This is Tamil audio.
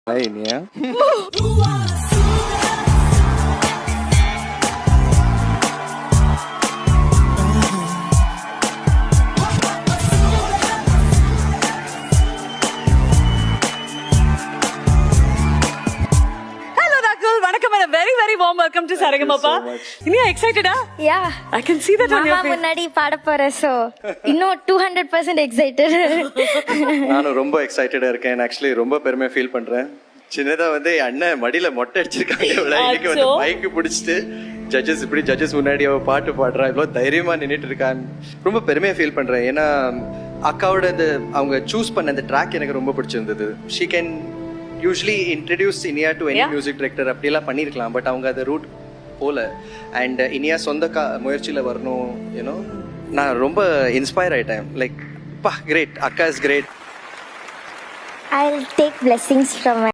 Hi, Nia. Hello, Nakul. Vanakkam and a very, very warm welcome to Sarangamappa. so much. Inia, excited, huh? Yeah. I can see that on your மாமா face. முன்னாடி பாட போறேன் ஸோ இன்னும் 200% எக்ஸைட்டட். நானும் ரொம்ப எக்ஸைட்டடா இருக்கேன். ஆக்சுவலி ரொம்ப பெருமையா ஃபீல் பண்றேன். சின்னதா வந்து என் அண்ணன் மடியில மொட்டை அடிச்சிருக்காங்க. இன்னைக்கு வந்து அச்சோ. மைக்கு பிடிச்சிட்டு ஜட்ஜஸ் முன்னாடி அவ பாட்டு பாடுறா, இவ்வளவு தைரியமா நின்னுட்டு இருக்கான். ரொம்ப பெருமையா ஃபீல் பண்றேன். ஏன்னா அக்காவோட அவங்க சூஸ் பண்ண அந்த ட்ராக் எனக்கு ரொம்ப பிடிச்சிருந்தது. She can usually introduce Iniya to any music director அப்படியெல்லாம் பண்ணியிருக்கலாம். பட் அவங்க அந்த ரூட் போல. அண்ட் இனியா சொந்த முயற்சியில வரணும். யூனோ நான் ரொம்ப இன்ஸ்பயர் ஆயிட்டேன். லைக் கிரேட், அக்கா is great. I'll take blessings from